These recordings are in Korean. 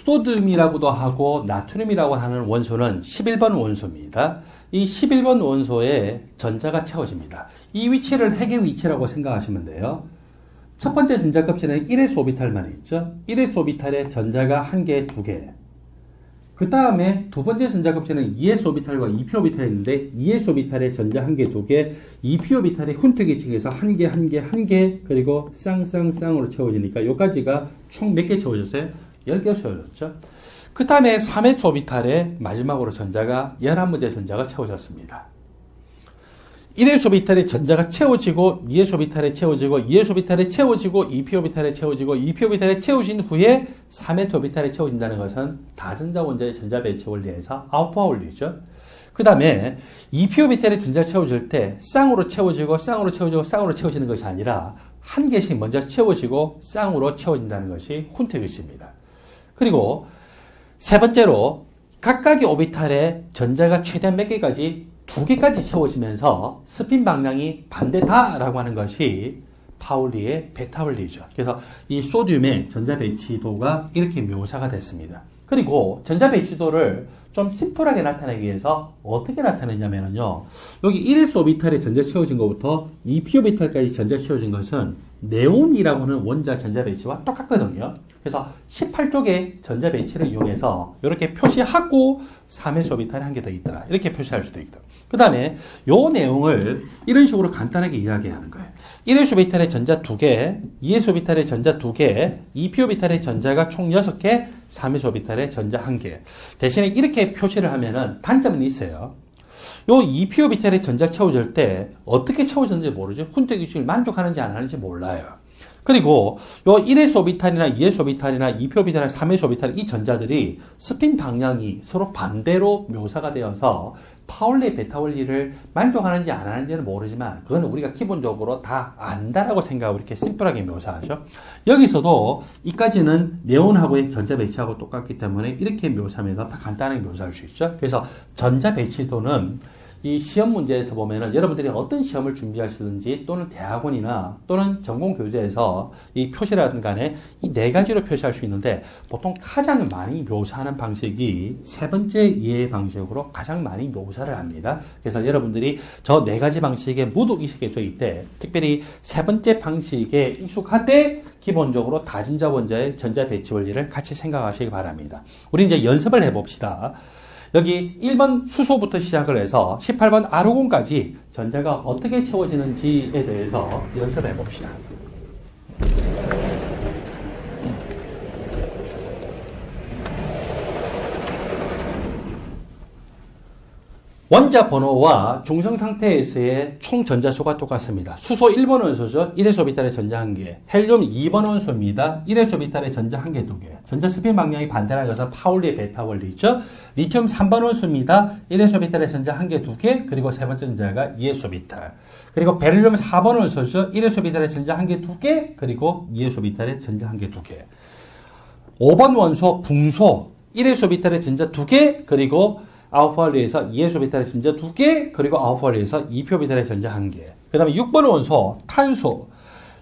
소듐이라고도 하고 나트륨이라고 하는 원소는 11번 원소입니다. 이 11번 원소에 전자가 채워집니다. 이 위치를 핵의 위치라고 생각하시면 돼요. 첫 번째 전자급제는 1s 오비탈만 있죠. 1s 오비탈에 전자가 1개, 2개. 그 다음에 두 번째 전자급제는 2s 오비탈과 2p 오비탈이 있는데 2s 오비탈에 전자 1개, 2개, 2p 오비탈에 훈특이 측에서 1개, 1개, 1개, 그리고 쌍으로 채워지니까 여기까지가 총 몇 개 채워졌어요? 10개 채워졌죠. 그 다음에 3s 오비탈에 마지막으로 전자가 11문제 전자가 채워졌습니다. 1s 오비탈에 전자가 채워지고 2s 오비탈에 채워지고 2s 오비탈에 채워지고 2p 오비탈에 채워지고 2p 오비탈에 채워진 후에 3s 오비탈에 채워진다는 것은 다전자 원자의 전자 배치 원리에서 아웃포화 원리죠. 그 다음에 2p 오비탈에 전자 채워질 때 쌍으로 채워지고 쌍으로 채워지고 쌍으로 채워지는 것이 아니라 한 개씩 먼저 채워지고 쌍으로 채워진다는 것이 훈트위치입니다. 그리고 세 번째로 각각의 오비탈에 전자가 최대한 몇 개까지 2개까지 채워지면서 스핀 방향이 반대다라고 하는 것이 파울리의 베타 원리죠. 그래서 이 소듐의 전자 배치도가 이렇게 묘사가 됐습니다. 그리고 전자 배치도를 좀 심플하게 나타내기 위해서 어떻게 나타내냐면요. 여기 1s 오비탈에 전자 채워진 것부터 2p 오비탈까지 전자 채워진 것은 네온이라고 하는 원자 전자 배치와 똑같거든요. 그래서 18쪽의 전자 배치를 이용해서 이렇게 표시하고 3s 오비탈에 한 개 더 있더라. 이렇게 표시할 수도 있다. 그 다음에 요 내용을 이런 식으로 간단하게 이야기하는 거예요. 1s 오비탈에 전자 2개, 2s 오비탈에 전자 2개, 2p 오비탈에 전자가 총 6개, 3s 오비탈에 전자 1개. 대신에 이렇게 표시를 하면은 단점은 있어요. 요 2p 오비탈에 전자 채워질 때 어떻게 채워졌는지 모르죠. 훈트 규칙을 만족하는지 안 하는지 몰라요. 그리고 요 1s 오비탈이나 2s 오비탈이나 2p 오비탈이나 3s 오비탈 이 전자들이 스핀 방향이 서로 반대로 묘사가 되어서 파울리의 베타 원리를 만족하는지 안 하는지는 모르지만 그건 우리가 기본적으로 다 안다라고 생각하고 이렇게 심플하게 묘사하죠. 여기서도 이까지는 네온하고의 전자 배치하고 똑같기 때문에 이렇게 묘사하면서 다 간단하게 묘사할 수 있죠. 그래서 전자 배치도는 이 시험 문제에서 보면은 여러분들이 어떤 시험을 준비하시든지 또는 대학원이나 또는 전공교재에서 이 표시라든 간에 이 네 가지로 표시할 수 있는데 보통 가장 많이 묘사하는 방식이 세 번째 이해 방식으로 가장 많이 묘사를 합니다. 그래서 여러분들이 저 네 가지 방식에 무독 익숙해질 때 특별히 세 번째 방식에 익숙할 때 기본적으로 다전자 원자의 전자 배치 원리를 같이 생각하시기 바랍니다. 우리 이제 연습을 해봅시다. 여기 1번 수소부터 시작을 해서 18번 아르곤까지 전자가 어떻게 채워지는지에 대해서 연습해 봅시다. 원자 번호와 중성 상태에서의 총 전자수가 똑같습니다. 수소 1번 원소죠. 1s 오비탈의 전자 1개. 헬륨 2번 원소입니다. 1s 오비탈의 전자 1개, 2개. 전자 스핀 방향이 반대라는 것은 파울리의 베타 원리죠. 리튬 3번 원소입니다. 1s 오비탈의 전자 1개, 2개. 그리고 세 번째 전자가 2s 오비탈. 그리고 베릴륨 4번 원소죠. 1s 오비탈의 전자 1개, 2개. 그리고 2s 오비탈의 전자 1개, 2개. 5번 원소 붕소. 1s 오비탈의 전자 2개. 그리고 아웃포알리에서 2s 오비탈의 전자 2개, 그리고 아웃포알리에서 2p 오비탈의 전자 1개. 그 다음에 6번 원소, 탄소.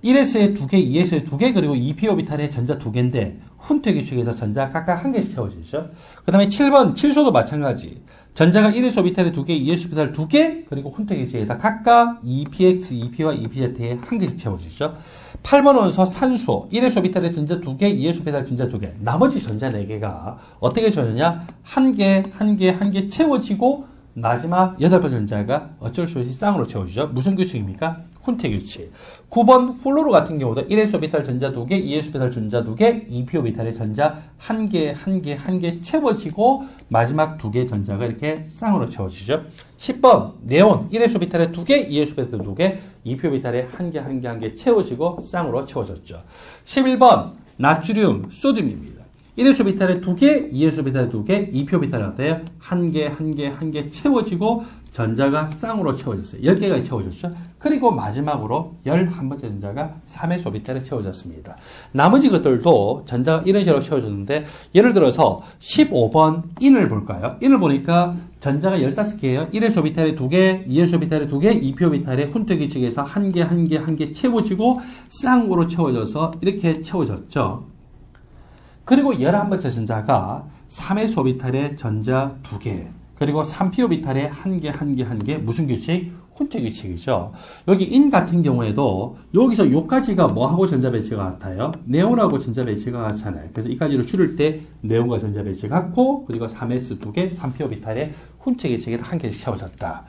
1s에 2개, 2s에 2개, 그리고 2p 오비탈의 전자 2개인데, 훈트 규칙에서 전자 각각 1개씩 채워지죠. 그 다음에 7번, 칠소도 마찬가지. 전자가 1s 오비탈에 2개, 2s 오비탈 2개, 그리고 훈트 규칙에다 각각 2px, 2p와 2pz에 1개씩 채워지죠. 8번 원소 산소, 1s 오비탈의 전자 2개, 2s 오비탈의 전자 2개. 나머지 전자 4개가 어떻게 채워지냐? 1개, 1개, 1개 채워지고 마지막 8번 전자가 어쩔 수 없이 쌍으로 채워지죠. 무슨 규칙입니까? 훈트 규칙. 9번 플로로 같은 경우도 1s 오비탈 전자 2개, 2s 오비탈 전자 2개, 2p 오비탈의 전자 1개, 1개, 1개 채워지고 마지막 2개 전자가 이렇게 쌍으로 채워지죠. 10번 네온 1s 오비탈의 2개, 2s 오비탈의 2개, 2p 오비탈의 1개, 1개, 1개 채워지고 쌍으로 채워졌죠. 11번 나트륨 소듐입니다. 1s 오비탈에 2개, 2s 오비탈에 2개, 2p 오비탈에 어때요? 1개, 1개, 1개 채워지고 전자가 쌍으로 채워졌어요. 10개가 채워졌죠. 그리고 마지막으로 11번째 전자가 3s 오비탈에 채워졌습니다. 나머지 것들도 전자가 이런 식으로 채워졌는데 예를 들어서 15번 인을 볼까요? 인을 보니까 전자가 15개예요. 1s 오비탈에 2개, 2s 오비탈에 2개, 2p 오비탈에 훈트 규칙에서 1개, 1개, 1개 채워지고 쌍으로 채워져서 이렇게 채워졌죠. 그리고 11번째 전자가 3s 오비탈의 전자 2개, 그리고 3p 오비탈의 1개, 무슨 규칙? 훈트 규칙이죠. 여기 인 같은 경우에도 여기서 요까지가 뭐하고 전자 배치가 같아요? 네온하고 전자 배치가 같잖아요. 그래서 이까지를 줄일 때 네온과 전자 배치가 같고, 그리고 3s 2개, 3p 오비탈의 훈트 규칙이 1개씩 채워졌다.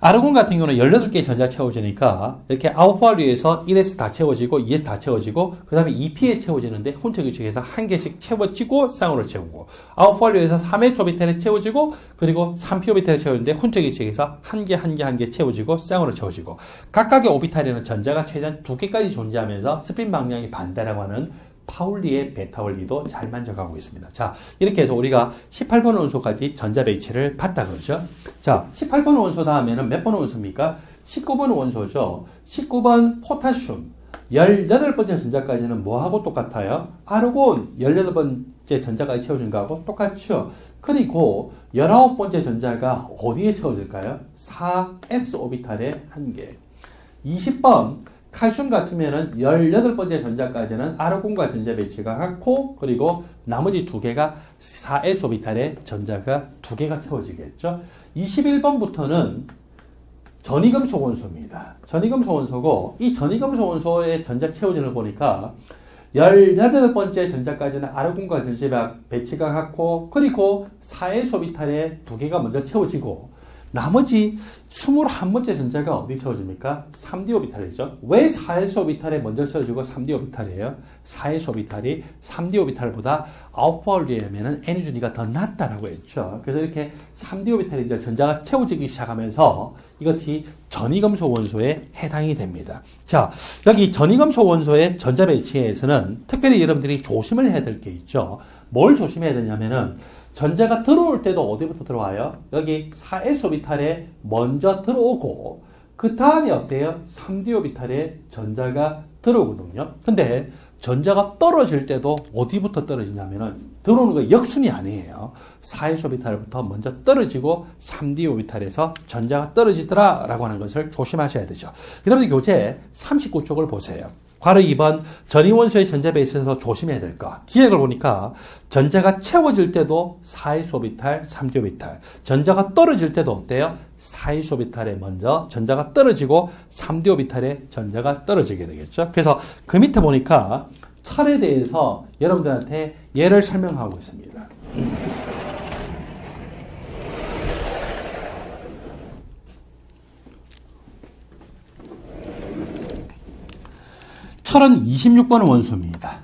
아르곤 같은 경우는 18개의 전자 채워지니까 이렇게 아웃밸류에서 1s 다 채워지고 2s 다 채워지고 그 다음에 2p에 채워지는데 훈트 규칙에서 1개씩 채워지고 쌍으로 채우고, 아웃밸류에서 3s 오비탈에 채워지고 그리고 3p 오비탈에 채워지는데 훈트 규칙에서 1개 채워지고 쌍으로 채워지고, 각각의 오비탈에는 전자가 최대한 2개까지 존재하면서 스핀 방향이 반대라고 하는 파울리의 베타 원리도 잘 만족하고 있습니다. 자, 이렇게 해서 우리가 18번 원소까지 전자 배치를 봤다 그러죠. 자, 18번 원소 다음에는 몇 번 원소입니까? 19번 원소죠. 19번 포타슘. 18번째 전자까지는 뭐하고 똑같아요? 아르곤 18번째 전자까지 채워준 거하고 똑같죠. 그리고 19번째 전자가 어디에 채워질까요? 4s 오비탈의 1개. 20번 칼슘 같으면은 18번째 전자까지는 아르곤과 전자 배치가 같고, 그리고 나머지 2개가 4s 오비탈의 전자가 2개가 채워지겠죠. 21번부터는 전이금속 원소입니다. 전이금속 원소고, 이 전이금속 원소의 전자 채워진을 보니까 18번째 전자까지는 아르곤과 전자 배치가 같고, 그리고 4s 오비탈의 2개가 먼저 채워지고, 나머지 21번째 전자가 어디 채워집니까? 3d 오비탈이죠. 왜 4s 오비탈에 먼저 채워지고 3d 오비탈이에요? 4s 오비탈이 3d 오비탈보다 아웃폴드에면은 n 준위가 더 낮다라고 했죠. 그래서 이렇게 3d 오비탈에 이제 전자가 채워지기 시작하면서 이것이 전이금속 원소에 해당이 됩니다. 자, 여기 전이금속 원소의 전자 배치에서는 특별히 여러분들이 조심을 해야 될 게 있죠. 뭘 조심해야 되냐면은, 전자가 들어올 때도 어디부터 들어와요? 여기 4s 오비탈에 먼저 들어오고, 그 다음에 어때요? 3d 오비탈에 전자가 들어오거든요. 근데 전자가 떨어질 때도 어디부터 떨어지냐면은, 들어오는 거 역순이 아니에요. 4s 오비탈부터 먼저 떨어지고 3d 오비탈에서 전자가 떨어지더라 라고 하는 것을 조심하셔야 되죠. 여러분들 교재 39쪽을 보세요. 괄호 2번 전이원소의 전자 배치에서 조심해야 될 것. 기획을 보니까 전자가 채워질 때도 4s 오비탈, 3d 오비탈. 전자가 떨어질 때도 어때요? 4s 오비탈에 먼저 전자가 떨어지고 3d 오비탈에 전자가 떨어지게 되겠죠. 그래서 그 밑에 보니까 철에 대해서 여러분들한테 예를 설명하고 있습니다. 철은 26번 원소입니다.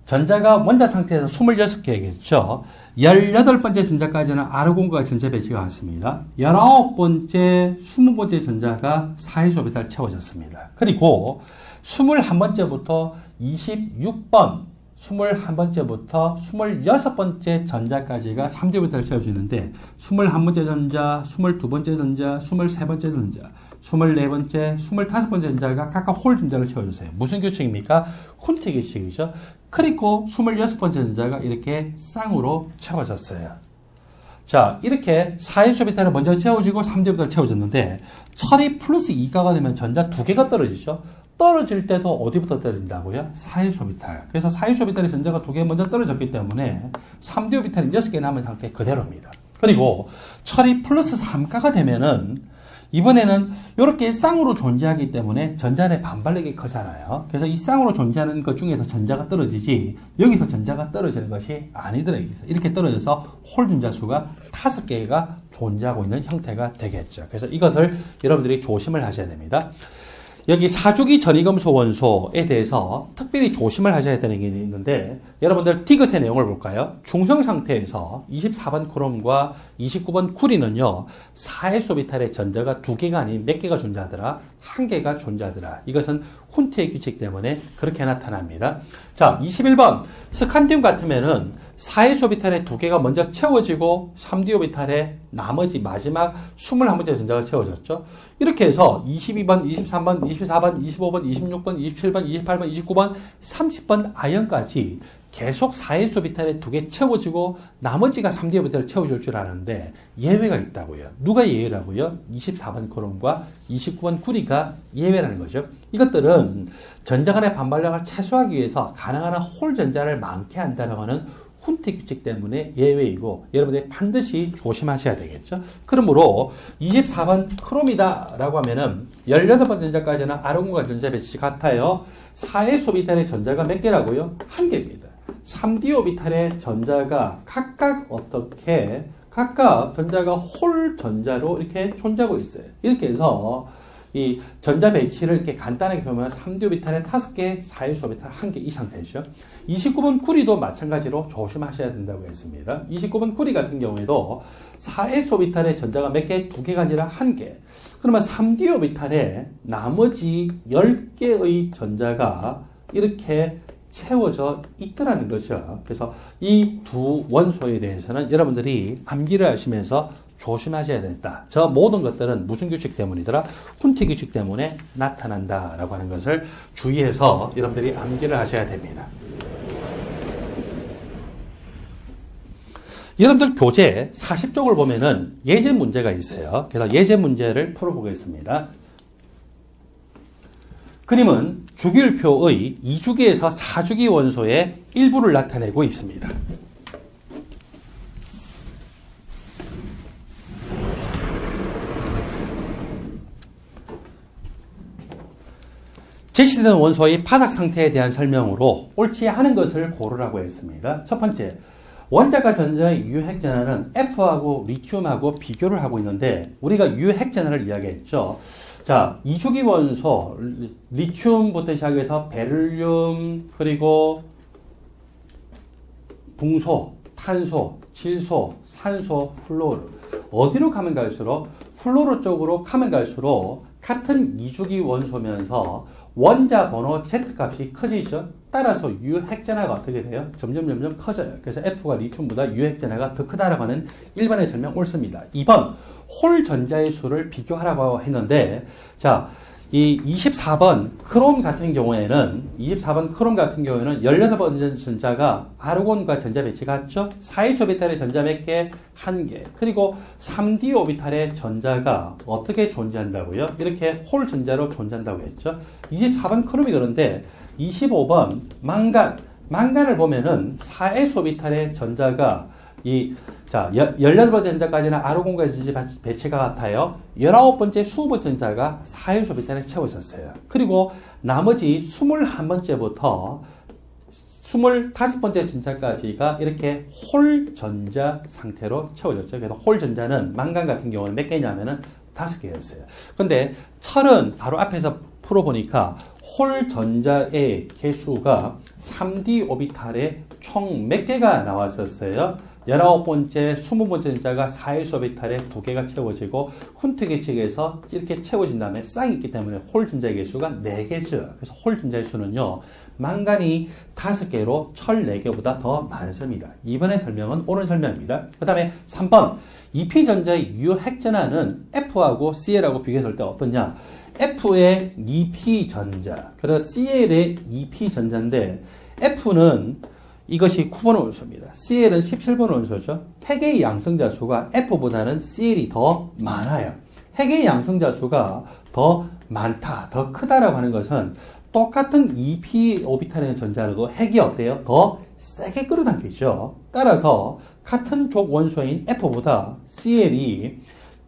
전자가 원자 상태에서 26개겠죠. 18번째 전자까지는 아르곤과 전자 배치가 같습니다. 19번째, 20번째 전자가 4s 오비탈 채워졌습니다. 그리고 21번째부터 26번, 21번째부터 26번째 전자까지가 3d 오비탈을 채워주는데, 21번째 전자, 22번째 전자, 23번째 전자, 24번째, 25번째 전자가 각각 홀 전자를 채워주세요. 무슨 규칙입니까? 훈트 규칙이죠. 그리고 26번째 전자가 이렇게 쌍으로 채워졌어요. 자, 이렇게 4s 오비탈을 먼저 채워지고 3d 오비탈을 채워졌는데, 철이 플러스 2가가 되면 전자 2개가 떨어지죠. 떨어질 때도 어디부터 떨어진다고요? 4s 오비탈. 그래서 4s 오비탈의 전자가 2개 먼저 떨어졌기 때문에 3d 오비탈이 6개 남은 상태 그대로입니다. 그리고 철이 플러스 3가가 되면은 이번에는 이렇게 쌍으로 존재하기 때문에 전자의 반발력이 크잖아요. 그래서 이 쌍으로 존재하는 것 중에서 전자가 떨어지지, 여기서 전자가 떨어지는 것이 아니더라고요. 이렇게 떨어져서 홀 전자 수가 5개가 존재하고 있는 형태가 되겠죠. 그래서 이것을 여러분들이 조심을 하셔야 됩니다. 여기 4주기 전이금속 원소에 대해서 특별히 조심을 하셔야 되는 게 있는데, 여러분들 디귿의 내용을 볼까요? 중성 상태에서 24번 크롬과 29번 구리는요, 4s 오비탈의 전자가 2개가 아닌 몇 개가 존재하더라? 1개가 존재하더라. 이것은 훈트의 규칙 때문에 그렇게 나타납니다. 자, 21번 스칸디움 같으면은 4s 오비탈에 2개가 먼저 채워지고 3d 오비탈에 나머지 마지막 21번째 전자가 채워졌죠. 이렇게 해서 22번, 23번, 24번, 25번, 26번, 27번, 28번, 29번, 30번 아연까지 계속 4의 소비탈에 2개 채워지고 나머지가 3D 오비탈을 채워줄 줄 아는데 예외가 있다고요. 누가 예외라고요? 24번 크롬과 29번 구리가 예외라는 거죠. 이것들은 전자 간의 반발력을 최소화하기 위해서 가능한 한 홀 전자를 많게 한다는 하는 훈트 규칙 때문에 예외이고 여러분들이 반드시 조심하셔야 되겠죠. 그러므로 24번 크롬이다라고 하면은 18번 전자까지는 아르곤과 전자 배치 같아요. 4의 소비탈의 전자가 몇 개라고요? 1개입니다. 3D 오비탈의 전자가 각각 전자가 홀 전자로 이렇게 존재하고 있어요. 이렇게 해서 이 전자 배치를 이렇게 간단하게 보면 3D 오비탈에 5개, 4의 오비탈 1개 이 상태죠. 29번 구리도 마찬가지로 조심하셔야 된다고 했습니다. 29번 구리 같은 경우에도 4의 오비탈의 전자가 몇 개? 2개가 아니라 1개. 그러면 3D 오비탈에 나머지 10개의 전자가 이렇게 채워져 있더라는 거죠. 그래서 이 두 원소에 대해서는 여러분들이 암기를 하시면서 조심하셔야 된다. 저 모든 것들은 무슨 규칙 때문이더라? 훈트 규칙 때문에 나타난다라고 하는 것을 주의해서 여러분들이 암기를 하셔야 됩니다. 여러분들 교재 40쪽을 보면은 예제 문제가 있어요. 그래서 예제 문제를 풀어보겠습니다. 그림은 주기율표의 2주기에서 4주기 원소의 일부를 나타내고 있습니다. 제시되는 원소의 바닥 상태에 대한 설명으로 옳지 않은 것을 고르라고 했습니다. 첫 번째, 원자가 전자의 유핵 전하는 F하고 리튬하고 비교를 하고 있는데 우리가 유핵 전하를 이야기했죠. 자, 2주기 원소 리튬부터 시작해서 베릴륨 그리고 붕소, 탄소, 질소, 산소, 플로르 어디로 가면 갈수록 플로르 쪽으로 가면 갈수록 같은 2주기 원소면서 원자 번호 Z값이 커지죠. 따라서 유핵전하가 어떻게 돼요? 점점 커져요. 그래서 F가 리튬보다 유핵전하가 더 크다라고 하는 일반의 설명 옳습니다. 2번 홀 전자의 수를 비교하라고 했는데 자, 이 24번 크롬 같은 경우에는 18번 전자가 아르곤과 전자 배치 같죠? 4의 오비탈의 전자 몇 개? 1개. 그리고 3D 오비탈의 전자가 어떻게 존재한다고요? 이렇게 홀 전자로 존재한다고 했죠? 24번 크롬이 그런데 25번 망간을 보면은 4의 오비탈의 전자가 18번째 전자까지는 아르곤과 전자 배치가 같아요. 19번째, 20번째 전자가 4의 오비탈에 채워졌어요. 그리고 나머지 21번째부터 25번째 전자까지가 이렇게 홀 전자 상태로 채워졌죠. 그래서 홀 전자는 망간 같은 경우는 몇 개냐면은 5개였어요. 근데 철은 바로 앞에서 풀어보니까 홀 전자의 개수가 3D 오비탈에 총 몇 개가 나왔었어요? 19번째, 20번째 전자가 4의 오비탈에 2개가 채워지고 훈트 규칙에서 이렇게 채워진 다음에 쌍이 있기 때문에 홀 전자의 개수가 4개죠. 그래서 홀 전자의 수는요. 망간이 5개로 철 4개보다 더 많습니다. 이번에 설명은 옳은 설명입니다. 그 다음에 3번 Ep전자의 유핵전하는 F하고 CL하고 비교했을 때 어떠냐? F의 Ep전자, 그래서 CL의 Ep전자인데 F는 이것이 9번 원소입니다. CL은 17번 원소죠. 핵의 양성자 수가 F보다는 CL이 더 많아요. 핵의 양성자 수가 더 많다, 더 크다라고 하는 것은 똑같은 EP 오비탈의 전자로도 핵이 어때요? 더 세게 끌어당기죠. 따라서 같은 족 원소인 F보다 CL이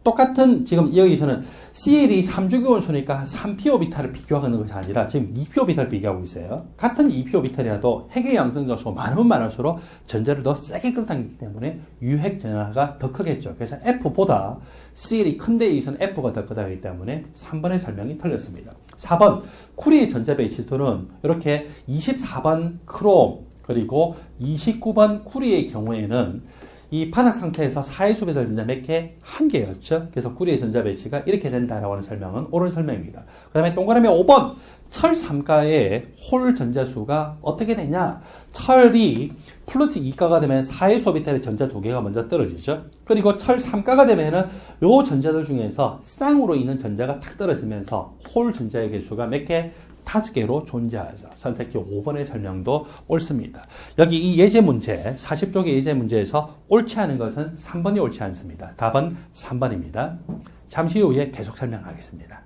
똑같은 지금 여기서는 CL이 3주기 원소니까 3p 오비탈을 비교하는 것이 아니라 지금 2p 오비탈을 비교하고 있어요. 같은 2p 오비탈이라도 핵의 양성자 수가 많으면 많을수록 전자를 더 세게 끌어당기기 때문에 유핵 전하가 더 크겠죠. 그래서 F보다 CL이 큰데 이선 F가 더 크다기 때문에 3번의 설명이 틀렸습니다. 4번 쿠리의 전자 배치도는 이렇게 24번 크롬 그리고 29번 쿠리의 경우에는 이 바닥 상태에서 4의 수배될 전자 몇 개? 1개였죠. 그래서 구리의 전자 배치가 이렇게 된다라고 하는 설명은 옳은 설명입니다. 그 다음에 동그라미 5번 철 3가의 홀 전자수가 어떻게 되냐? 철이 플러스 2가가 되면 4의 소비탈의 전자 2개가 먼저 떨어지죠. 그리고 철 3가가 되면은 요 전자들 중에서 쌍으로 있는 전자가 탁 떨어지면서 홀 전자의 개수가 몇 개? 5개로 존재하죠. 선택지 5번의 설명도 옳습니다. 여기 이 예제 문제, 40쪽의 예제 문제에서 옳지 않은 것은 3번이 옳지 않습니다. 답은 3번입니다. 잠시 후에 계속 설명하겠습니다.